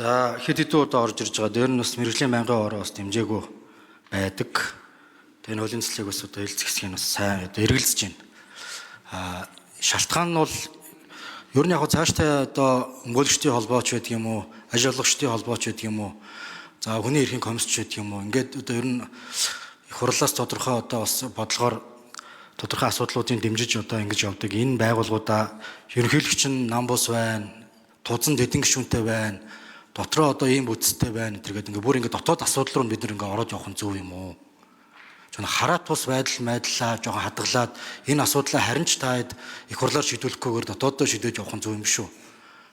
За хэд хэдэн удаа орж ирж байгаа. Дээр нь бас мэрэгжлийн байнгын ороо бас дэмжээгүй байдаг. Тэгээ хуулийн цэцлэг бас одоо хэлцэх нь бас сайн одоо эргэлзэж байна. Шалтгаан нь бол ер нь яг цаашдаа одоо өмгөөлөгчдийн холбооч байдаг юм уу, аж олгогчдын холбооч байдаг юм уу, за хүний эрхийн комисч байдаг юм уу. Ингээд одоо ер нь их хурлаас тодорхой одоо бас бодлогоор тодорхой асуудлуудын дэмжиж одоо ингэж явдаг. Энэ байгууллагуудаа ерөнхийлөгч нь нам бус байна, тузан тэдэн гишүүнтэй байна, дотроо одоо ийм үцтэй байна гэдэг ингээд бүр ингээд дотоод асуудал руу бид нэг ингээд ороод явах нь зөв юм уу? Жон хараат тус байдлаа жоохон хадгалаад энэ асуудлаа харин ч таад их хурлаар шийдвэрлэхгүйгээр дотооддоо шийдэж явах нь зөв юм шүү.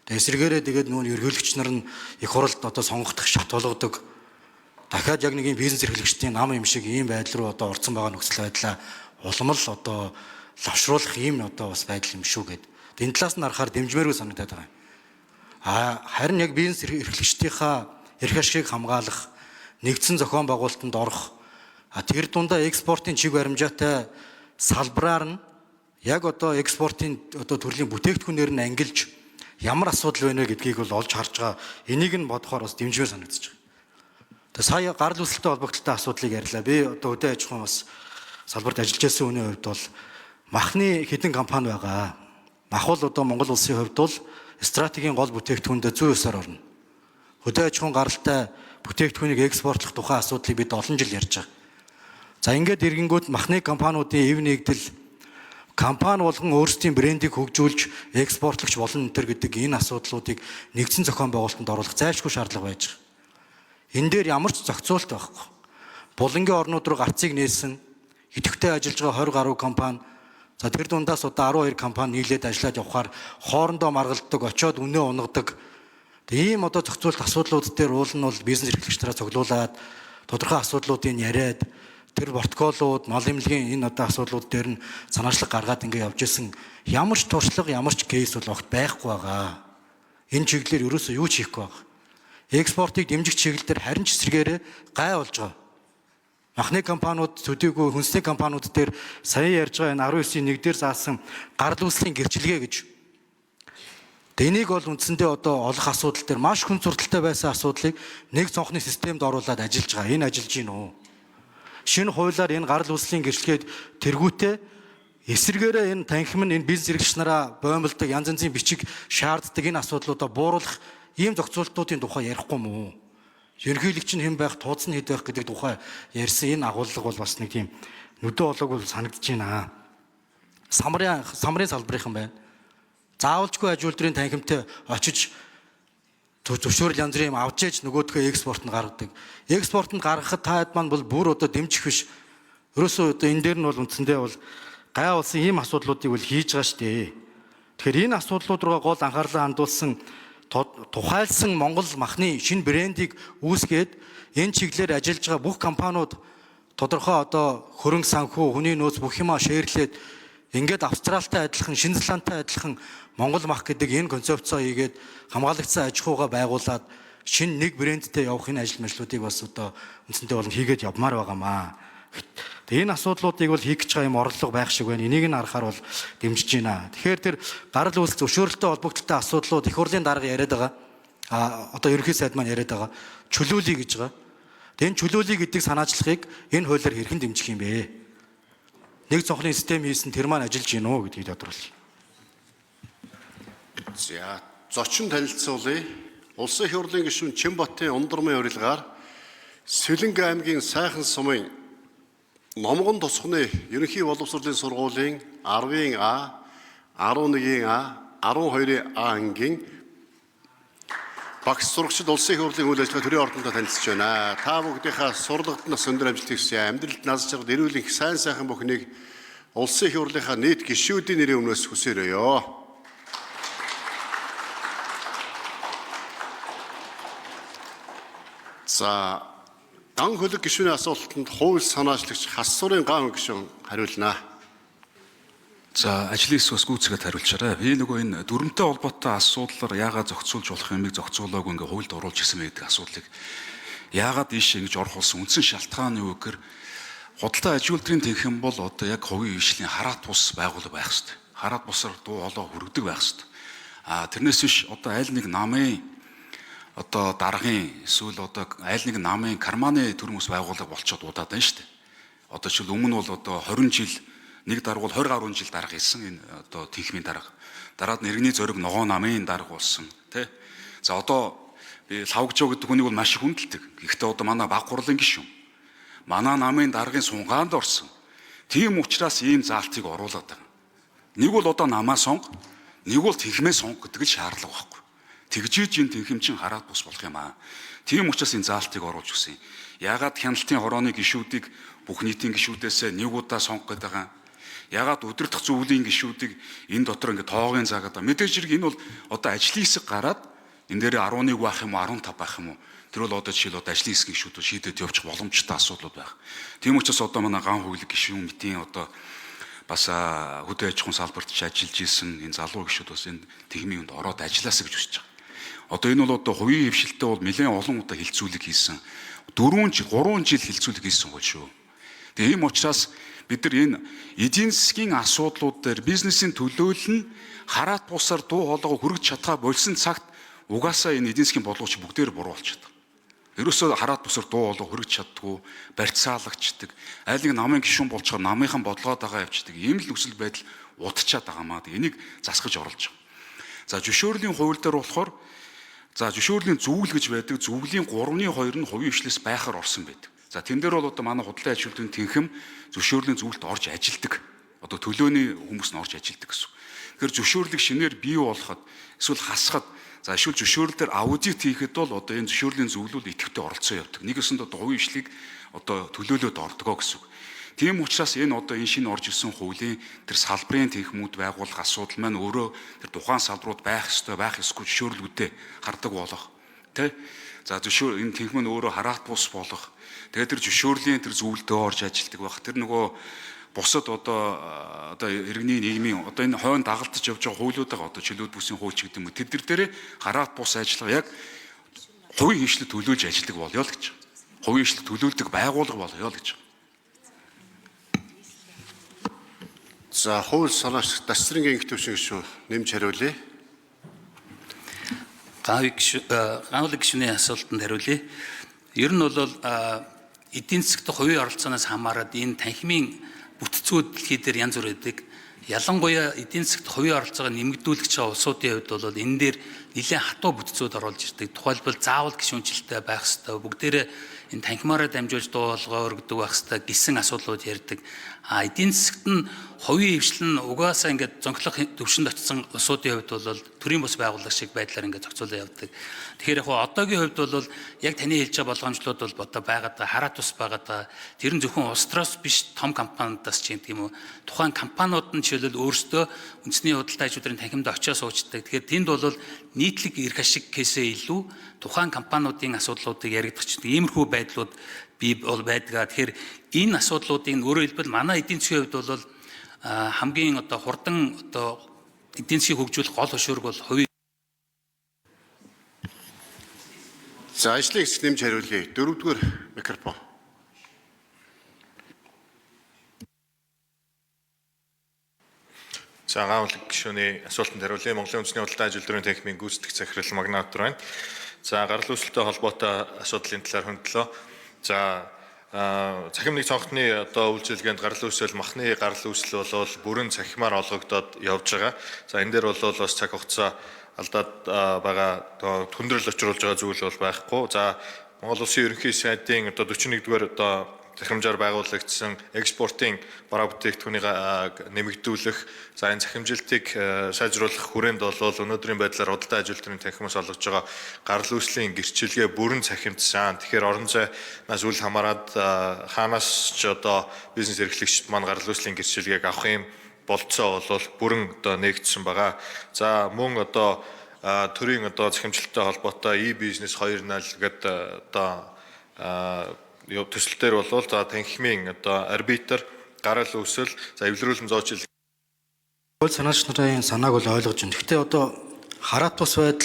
Тэгээ эсрэгээрээ тэгээд нүүн ерөнхийлөгч нар нь их хуралд одоо сонгогдох шат болгодог. Дахиад яг нэг юм бизнес эрхлэгчдийн нам юм шиг ийм байдал руу одоо орцсон байгаа нөхцөл байдлаа улам л одоо лавшруулах ийм одоо бас байдал юм шүү гэд. Энэ талаас нь харахаар дэмжмээргүй санагдаад байгаа юм. Харин яг бизнес эрхлэгчдийнхаа эрх ашигыг хамгаалах, нэгдсэн зохион байгуулалтанд орох, тэр дундаа экспортын чиг баримжаатай салбараар нь яг одоо экспортын одоо төрлийн бүтээгдэхүүнээр нь ангилж ямар асуудал байна вэ гэдгийг бол олж харж байгаа. Энийг нь бодохоор бас дэмжмээр санагдаж байгаа. Тэгээ сая гарал үүсэлтэй холбогдолтой асуудлыг ярьлаа. Би одоо хөдөө аж ахуйн бас салбарт ажиллаж байсан хүний хувьд бол махны хэдэн компани байгаа. Мах бол одоо Монгол улсын хувьд бол стратегийн гол бүтээгдэхүүндээ 100%-аар орно. Хөдөө аж ахуйн гаралтай бүтээгдэхүүнийг экспортлох тухай асуудлыг бид олон жил ярьж байгаа. За ингээд иргэнгүүд махны компаниудын эв нэгдэл компани болгон өөрсдийн брендийг хөгжүүлж экспортлогч болно гэдэг энэ асуудлуудыг нэгдсэн зохион байгуулалтанд оруулах зайлшгүй шаардлага байж байгаа. Энэ дээр ямар ч зохицуулт байхгүй. Булангийн орнууд руу гарцыг нээсэн идэвхтэй ажиллаж байгаа 20 гаруй компани, за тэр дундаас одоо 12 компани нийлээд ажиллаад явхаар хоорондоо маргалддаг, очиод үнэ унагадаг. Ийм одоо зохицуулт асуудлууд дээр уул нь бол бизнес эрхлэгч нараа цуглуулад тодорхой асуудлуудыг яриад тэр протоколууд, мал эмнэлгийн энэ одоо асуудлууд дээр нь санаачлаг гаргаад ингээд явж исэн ямар ч туршлага, ямар ч кейс бол огт байхгүй байгаа. Энэ чиглэлээр ерөөсөө юу ч хийхгүй байгаа. Экспортыг дэмжих чиглэл дээр харин ч эсрэгээрээ гай болж байгаа. Махны компаниуд, төдийгүй хүнсний компаниуд дээр сая ярьж байгаа энэ 19-ийн 1 дээр заасан гарал үүслийн гэрчилгээ гэж. Энийг бол үндсэндээ одоо олох асуудал дээр маш хүн зурдалтай байсан асуудлыг нэг цонхны системд оруулаад ажиллаж байгаа. Энэ ажиллаж гин үү? Шинэ хуулиар энэ гарал үүслийн гэрчлэгээд тэргүүтээ эсрэгээрээ энэ танхим нь энэ бизнес эрхлэгч нараа боомлдог янз янзын бичиг шаарддаг энэ асуудлуудаа бууруулах ийм зохицуултуудын тухай ярихгүй мүү? Ерөнхийлөгч нь хэн байх, тууц нь хэд байх гэдэг тухай ярьсан энэ агуулга бол бас нэг тийм нүдэн олоогүй санагдаж байна. Самрын салбарынхан байна. Заавалжгүй аж үйлдвэрийн танхимтай очиж зөвшөөрөл янз бүрийн авч ээж нөгөөдхөө экспортод гаргадаг. Экспортод гаргахад таад маань бол бүр одоо дэмжих биш. Ерөөсөө одоо энэ дээр нь бол үндсэндээ бол гай улсын ийм асуудлуудыг бол хийж байгаа шүү дээ. Тэгэхээр энэ асуудлууд руу гол анхаарлаа хандуулсан тухайлсан Монгол махны шинэ брендийг үүсгээд энэ чиглэлээр ажиллаж байгаа бүх компаниуд тодорхой одоо хөрөнгө санхүү, хүний нөөц бүх юмаа шеэрлээд ингээд Австралитай адилхан, Шинэ Зеландтай адилхан Монгол мах гэдэг энэ концепцоо хийгээд хамгаалагчсан аж ахуйгаа байгуулад шинэ нэг брендтэй явах энэ ажил мэжлүүдийг бас одоо үндсэндээ болон хийгээд явмаар байгаамаа. Тэгээ энэ асуудлуудыг бол хийх гэж байгаа юм орлого байх шиг байна. Энийг нь харахаар бол дэмжиж байна. Тэгэхээр тэр гарал үүсэл зөвшөөрөлтөй холбогдолтой асуудлууд их хурлын дарга яриад байгаа. Одоо ерөнхий сайд маань яриад байгаа. Чөлөөлөе гэж байгаа. Тэгээ энэ чөлөөлөе гэдэг санаачлагыг энэ хуулиар хэрхэн дэмжих юм бэ? Нэг цонхны систем хийсэн тэр маань ажиллаж гин үү гэдгийг тодорхойлъё. За, зочин танилцуулъя. Улсын их хурлын гишүүн Чимбатын Ундурмын урилгаар Сэлэнгэ аймгийн Сайхан сумын Номгон тусганы ерөнхий боловсролын сургуулийн 10-ийн А, 11-ийн А, 12-ийн А ангийн багш сурагчид улсын их хурлын үйл ажиллагаа төрийн ордондоо танилцж байна. Та бүгдийнхээ сурлагт нас өндөр амжилт хүсье. Амьдралд нас жаргал эрүүл их сайн сайхан бүхнийг улсын их хурлынхаа нийт гишүүдийн нэрийн өмнөөс хүсээрэй. За, дан хөлөг гишүүний асуултанд хууль санаачлагч Хассурын гаан гишүүн хариулна. За, ажлын хэсгээс гүйцэтгэд хариулчаарай. Би нөгөө энэ дүрмтэй холбоотой асуудлаар яагаад зохицуулж болох юмыг зохицуулаагүй ингээ хуульд оруулж ирсэн байдаг асуудлыг яагаад ийш ингэж орох болсон үндсэн шалтгаан юу гэхээр худалдаа аж үйлдвэрийн танхим бол одоо яг хувийн ишлийн хараат бус байгууллага байх хэрэгтэй. Хараат бусаар дуу хоолой хүргэдэг байх хэрэгтэй. Тэрнээс биш одоо аль нэг намын одоо даргын эсвэл одоо аль нэг намын карманы төрөмс байгууллага болчиход удаад байна шүү дээ. Одоо жишээл өмнө нь бол одоо 20 жил нэг дарга бол 20 гаруй жил дарга хэлсэн энэ одоо тэнхмийн дарга. Дараад нь иргэний зориг ногоо намын дарга болсон тий. За одоо би лавгжоо гэдэг хүнийг бол маш их хүндэлдэг. Гэхдээ одоо манай баг хурлын гишүүн манай намын даргын сунгаанд орсон. Тийм учраас ийм заалтыг оруулаад байгаа. Нэг бол одоо намаа сонго, нэг бол тэнхмээ сонго гэдэг л шаардлага байхгүй. Тэгжиж энэ тэнхим чин хараад бус болох юм аа. Тийм учраас энэ заалтыг оруулж өгсөн. Яагаад хяналтын хорооны гишүүдийг бүх нийтийн гишүүдээс нэг удаа сонгох гэдэг байгаа. Яагаад удирдах зөвлөлийн гишүүдийг энэ дотор ингээд тоогын заагаад байгаа. Мэдээж хэрэг энэ бол одоо ажлын хэсэг гараад энэ дээр 11 байх юм уу 15 байх юм уу. Тэр бол одоо жишээл одоо ажлын хэсгийн гишүүд шийдээд явчих боломжтой асуудлууд байх. Тийм учраас одоо манай ган хөвлөг гишүүн мэтийн одоо бас хөдөө аж ахуйн салбарт ч ажиллаж исэн энэ залуу гишүүд бас энэ тэнхмийн хүнд ороод ажилласаа гэж хүсэж байгаа. Одоо энэ бол одоо хувийн хвшилтэд бол нэлээд олон удаа хилцүүлэг хийсэн. 3 жил хилцүүлэг хийсэн хөл шүү. Тэгээ ийм учраас бид нар энэ эдийн засгийн асуудлууд дээр бизнесийн төлөөлөл нь хараат бусаар дуу хоолойгоо хүргэж чадхаа болсон цагт угаасаа энэ эдийн засгийн бодлогоч бүгдээр буруу болчихдог. Ерөөсөө хараат бусаар дуу хоолой хүргэж чаддгүй, барьцаалагчдаг, аль нэг намын гишүүн болчихоор намынхан бодлогоо дагаа явчихдаг. Ийм л нөхцөл байдал удачаад байгаамаа. Энийг засгаж оруулж байгаа. За зөвшөөрлийн хууль дээр болохоор за зөвшөөрлийн зөвлөл гэж байдаг. Зөвлөлийн 3/2 нь хувийн хвшлээс байхаар орсон байдаг. За тэн дээр бол одоо манай худлын аж ахуйн тэнхим зөвшөөрлийн зөвлөлд орж ажилдаг. Одоо төлөөний хүмүүс нь орж ажилдаг гэсэн. Тэгэхээр зөвшөөрлийг шинээр бий болгоход эсвэл хасахад за эсвэл зөвшөөрөл дээр аудит хийхэд бол одоо энэ зөвшөөрлийн зөвлөл идэвхтэй оролцоо явдаг. Нэгэсэнд одоо хувийн хвшлийг одоо төлөөлөд ордгоо гэсэн. Тийм учраас энэ одоо энэ шинэ орж ирсэн хуулийн тэр салбарын тэнхмүүд байгуулах асуудал маань өөрөө тэр тухайн салбарууд байх ёстой байх ёсгүй зөвшөөрлүүдээ хардаг болох. Тэ? За зөвшөөр энэ тэнхм нь өөрөө хараат бус болох. Тэгээд тэр зөвшөөрлийн тэр зөвлөлдөө орж ажилтдаг байх. Тэр нөгөө бусад одоо иргэний нийгмийн одоо энэ хойно дагалдаж явж байгаа хуулиудаага одоо чөлөөт бүсийн хууль ч гэдэг юм. Тэд нар дээрээ хараат бус ажиллага яг хувийн хвшлэд төлөөлж ажилдаг болёо л гэж. Хувийн хвшлэд төлөөлдөг байгууллага болёо л гэж. За хууль санаач Дастрингийн гишүүн шүү нэмж хариулъя. Ганхуулын гишүүний асуултанд хариулъя. Ер нь бол эдийн засгт хувийн оролцооноос хамаарат энэ танхимын бүтцүүд дэлхий дээр янз бүр байдаг. Ялангуяа эдийн засгт хувийн оролцоогоо нэмэгдүүлэх чинь улсуудын хувьд бол энэ дээр нэлээд хатуу бүтцүүд оруулж ирдэг. Тухайлбал заавал гишүүнчлэлтэй байх ёстой. Бүгдээрээ энэ танхимаараа дамжуулж дуу хоолой өргөдөг байх ёстой гэсэн асуудлууд ярьдаг. Эдийн засгт нь хувийн хвшил нь угаасаа ингээд зөнхлөх төвшөнд очсон улсуудын хувьд бол төрийн бус байгууллага шиг байдлаар ингээд зохицуулаад явдаг. Тэгэхээр яг одоогийн хувьд бол яг таны хэлж байгаа болгоомжлууд бол одоо байгаад байгаа хараат ус байгаад байгаа. Тэр нь зөвхөн улсраас биш том компаниудаас ч юм уу. Тухайн компаниуд нь жишээлбэл өөрсдөө үндэсний худалдаа ажлуудын танхимд очиж суучдаг. Тэгэхээр тэнд бол нийтлэг эрх ашиг кейсээ илүү тухайн компаниудын асуудлуудыг яригдах чинь иймэрхүү байдлууд бий бол байдаг. Тэгэхээр энэ асуудлуудын өөрөөр хэлбэл манай эдийн засгийн хувьд бол хамгийн одоо хурдан одоо эдийн засгийг хөгжүүлэх гол хөшөөрөг бол хувийн. За ажлын хэсэг нэмж хариулъя. 4-р микрофон. За гаавлаг гишүүний асуултанд хариулъя. Монголын үндэсний худалдаа аж үйлдвэрийн танхимын гүйцэтгэх захирал магнатор байна. За гарал үүсэлтэй холбоотой асуудлын талаар хөндлөө. За цахим нэг цонхны одоо үйлчилгээнд гарал үүсэл махны гарал үүсэл бол бүрэн цахимаар олгогдоод явж байгаа. За энэ дээр бол бас цаг хугацаа алдаад байгаа хүндрэл учруулж байгаа зүйл бол байхгүй. За Монгол Улсын ерөнхий сайдын одоо 41-р одоо захирамжаар байгуулагдсан экспортын бараа бүтээгдэхүүнийг нэмэгдүүлэх, за энэ захимжилтыг сайжруулах хүрээнд бол өнөөдрийн байдлаар худалдаа аж үйлдвэрийн танхимаас олгож байгаа гарал үүслийн гэрчилгээ бүрэн цахимдсан. Тэгэхээр орон зайнаас үл хамааран хаанаас ч одоо бизнес эрхлэгчид маань гарал үүслийн гэрчилгээг авах юм болцоо бол бүрэн одоо нээгдсэн байгаа. За мөн одоо төрийн одоо захимжилттай холбоотой e-бизнес 2.0 гэдэг одоо төсөл дээр бол за танхимын одоо арбитр гарал үүсэл за эвлэрүүлэн зоочил хууль санаач нарын санааг бол ойлгож байна. Гэхдээ одоо хараат бус байдал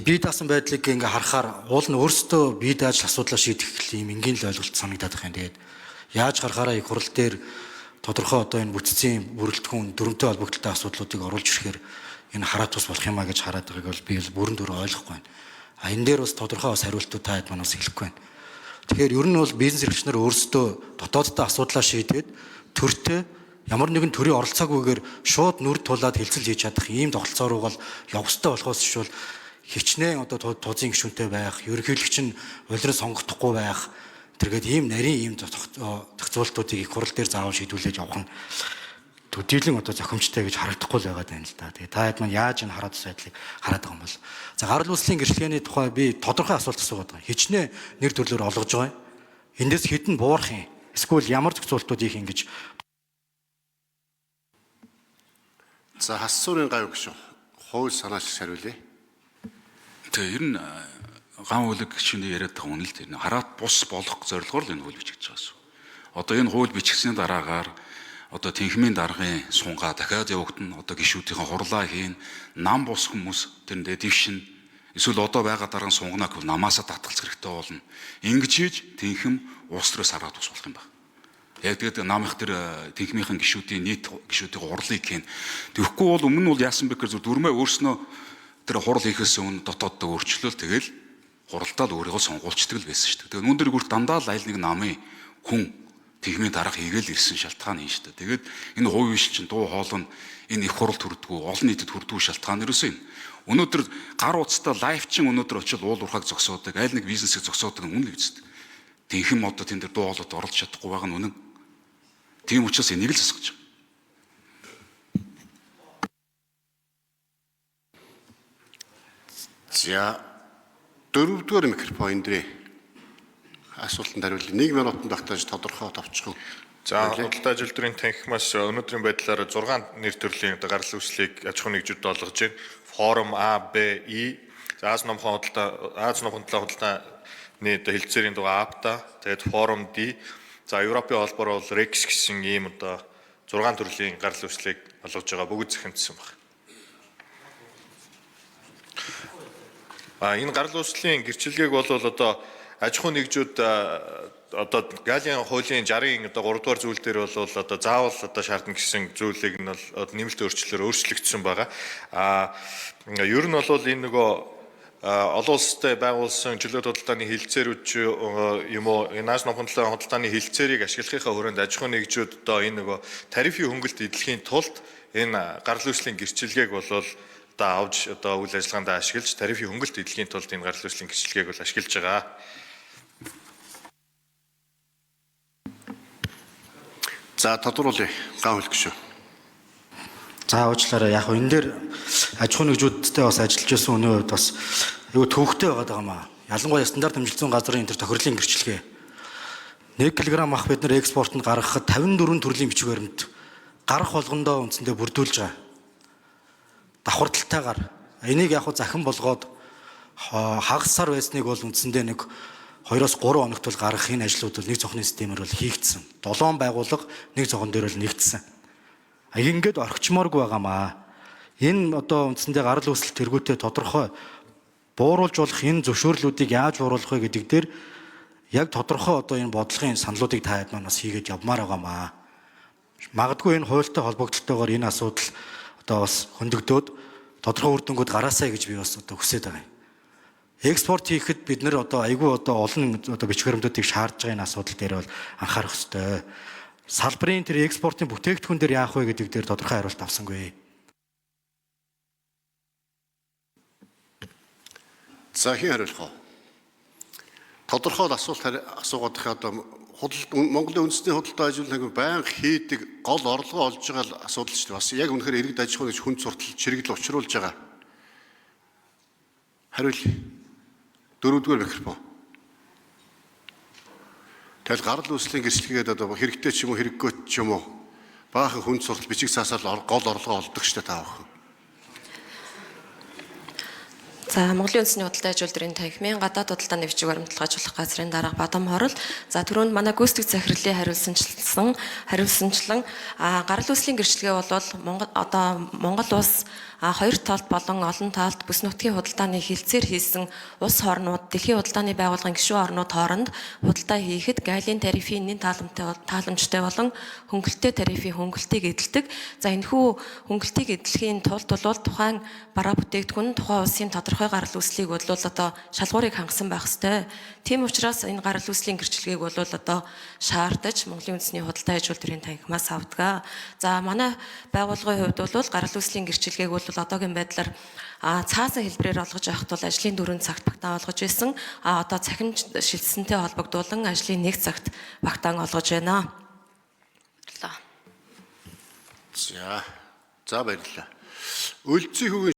бие даасан байдлыг ингээ харахаар уул нь өөрсдөө бие дааж асуудлаа шийдэх юм энгийн л ойлголт санагдаад байна. Тэгээд яаж харахаараа их хурал дээр тодорхой одоо энэ бүтцийн бүрэлдэхүүн дүрмтэй холбогдлолтой асуудлуудыг оруулж ирэхээр энэ хараат ус болох юм а гэж хараад байгааг бол би бол бүрэн дүрэн ойлгохгүй байна. А энэ дээр бас тодорхой бас хариултууд та хэд манаас хэлэхгүй байна. Тэгэхээр ер нь бол бизнес эрхлэгч нар өөрсдөө дотооддоо асуудлаа шийдээд төртөө ямар нэгэн төрийн оролцоогүйгээр шууд нүр тулаад хилцэл хийж чадах ийм тогтолцоо руу бол явстай болохоос ч бол хичнээн одоо тузын гишүүнтэй байх, ерөнхийлөгч нь улирал сонгогдохгүй байх тэргээд ийм нарийн ийм зохицуултуудыг их хурал дээр заавал шийдвүлээж явах нь төдийлөн одоо зохимжтой гэж харагдахгүй л байгаа юм л да. Тэгээ та хэд маань яаж энэ хараат ус байдлыг хараад байгаа юм бол. За гарал үүслийн гэрчлэгээний тухай би тодорхой асуулт асуугаад байгаа. Хичнээн нэр төрлөөр олгож байгаа юм. Эндээс хэдэн буурах юм? Эсвэл ямар зохицуултууд их ингэж. За Хассуурын гавь гүшүү. Хууль санаач хариулъя. Тэгээ ер нь ган үлэг гишүүний яриад байгаа үнэ л тэр хараат бус болох зорилгоор л энэ хууль бичиж байгаа шүү. Одоо энэ хууль бичигдсэний дараагаар одоо тэнхмийн даргын сунгаа дахиад явагдана. Одоо гишүүдийн хурлаа хийн, нам бус хүмүүс тэрэндээ дэвшин эсвэл одоо байгаа даргын сунгана гэвэл намаасаа татгалзах хэрэгтэй болно. Ингэж хийж тэнхэм улс төрөөс хараад ус болох юм байна. Яг тэгээд намынх тэр тэнхмийнхэн гишүүдийн нийт гишүүдийн хурлыг хийн. Тэгэхгүй бол өмнө нь бол яасан бэ гэхээр дүрмээ өөрснөө тэр хурал хийхээс өмнө дотооддоо өөрчлөл тэгэл хуралдаа л өөрийгөө сонгуулцдаг л байсан шүү дээ. Тэгээд өндөр бүрт дандаа л аль нэг намын хүн тэнхмийн дарга хийгээл ирсэн шалтгаан юм шүү дээ. Тэгээд энэ хувь биш чинь дуу хоолой нь энэ их хурал төрдгүү, олон нийтэд хүрдгүү шалтгаан ерөөсөө энэ. Өнөөдөр гар утастай лайв чин өнөөдөр очил уул уурхайг зогсоодог, аль нэг бизнесийг зогсоодог нь үнэ л үст. Тэнхэм одоо тэн дээр дуу хоолойд оролцож чадахгүй байгаа нь үнэн. Тийм учраас энийг л засгаж байгаа. За 4-р микрофон дээр асуултанд хариулъя. 1 минутанд багтааж тодорхой товчхон. За худалдаа ажилтны танхимаас өнөөдрийн байдлаар 6 нэр төрлийн гарал үүслийг аж ахуйн нэгжүүд олгож байна. Форум А, Б, И. За Аз номхон худалдааны хэлцээрийн дугаар АПТА, тэгээд форум Д. За Европын холбоор бол Rex гэсэн ийм одоо 6 төрлийн гарал үүслийг олгож байгаа бүгд захимдсан байна. Энэ гарал үүслийн гэрчлэгийг бол одоо аж ахуйн нэгжүүд одоо Галийн хуулийн 60-ын одоо 3 дугаар зүйл дээр бол одоо заавал одоо шаардна гэсэн зүйлийг нь бол нэмэлт өөрчлөлөөр өөрчлөгдсөн байгаа. Ер нь бол энэ нөгөө олон улстай байгуулсан чөлөөт худалдааны хэлцээрүүд юм уу энэ Аз номхон худалдааны хэлцээрийг ашиглахынхаа хүрээнд аж ахуйн нэгжүүд одоо энэ нөгөө тарифын хөнгөлт эдлэхийн тулд энэ гарал үүслийн гэрчлэгийг бол одоо авж одоо үйл ажиллагаанд ашиглаж тарифын хөнгөлт эдлэхийн тулд энэ гарал үүслийн гэрчлэгийг бол ашиглаж байгаа. За тодруулъя. Ган үлэг шүү. За уучлаарай. Яг энэ дээр аж ахуйн нэгжүүдтэй бас ажиллаж байсан хүний хувьд бас юу төвөгтэй байгаа юм аа. Ялангуяа стандарт хэмжилтийн газрын энэ тохирлын гэрчлэгээ. 1 кг ах бид нар экспортод гаргахад 54 төрлийн бичиг баримт гарах болгондоо үндсэндээ бүрдүүлж байгаа. Давхардалтайгаар энийг яг захин болгоод хагас сар байсныг бол үндсэндээ нэг 2-3 хоногт бол гаргах энэ ажлууд бол нэг зохины системээр бол хийгдсэн. 7 байгууллага нэг зохон дээр бол нэгдсэн. Ингээд орхичмооргүй байгаамаа. Энэ одоо үндсэндээ гарал үүсэл тэргүүтээ тодорхой бууруулж болох энэ зөвшөөрлүүдийг яаж бууруулах вэ гэдэг дээр яг тодорхой одоо энэ бодлогын саналуудыг та хэд маань бас хийгээд явмаар байгаамаа. Магадгүй энэ хуультай холбогдлолтойгоор энэ асуудал одоо бас хөндөгдөөд тодорхой үр дүнгууд гараасаа гэж би бас одоо хүсэж байгаа юм. Экспорт хийхэд бид нэр одоо айгүй одоо олон одоо бичиг баримтуудыг шаардж байгаа энэ асуудал дээр бол анхаарах ёстой. Салбарын тэр экспортын бүтээгдэхүүн дээр яах вэ гэдэг дээр тодорхой хариулт авсангүй. За хин хариулах уу? Тодорхой асуулт асуугаад одоо Монголын үндэсний худалдаа ажиллагааг байнга хийдэг гол орлогоо олж байгаа асуудал шүү дээ. Бас яг үнэхээр иргэд аж ахуйн хүн суртал чирэгдэл учруулж байгаа. Хариулъя. 4-р микрофон. Тэгэл гарал үүслийн гэрчлэгээд одоо хэрэгтэй ч юм уу хэрэггүй ч юм уу баахан хүн суртал бичиг цаасаар гол орлогоо олдог шүү дээ та бүхэн. За Монголын үндэсний худалдаа ажилтны танхимын гадаад худалдааны бичиг баримтлага ажиллах газрын дарга Бадам Хорол за түрүүнд манай гүйцэтгэх захирлын хариулсанчлан гарал үүслийн гэрчлэгээ бол Монгол улс хоёр талд болон олон талд бүс нутгийн худалдааны хилцээр хийсэн улс орнууд, дэлхийн худалдааны байгууллагын гишүүн орнууд хооронд худалдаа хийхэд гайлын тарифын нэн тааламжтай болон хөнгөлөлттэй тарифын хөнгөлөлтийг эдэлдэг. За энэхүү хөнгөлөлтийг эдлэхийн тулд бол тухайн бараа бүтээгдэхүүн тухайн улсын тодорхой гарал үүслийг бол одоо шалгуурыг хангасан байх ёстой. Тийм учраас энэ гарал үүслийн гэрчлэгийг бол одоо шаардаж Монголын үндэсний худалдаа аж үйлдвэрийн танхимаас авдаг. За манай байгууллагын хувьд бол гарал үүслийн гэрчлэгийг бол одоогийн байдлаар цаасан хэлбэрээр олгож явахд бол ажлын 4 цагт багтаан олгож байсан. Одоо цахим шилжсэнтэй холбогдуулан ажлын 1 цагт багтаан олгож байна. За баярлалаа. Үлцийн хүүгийн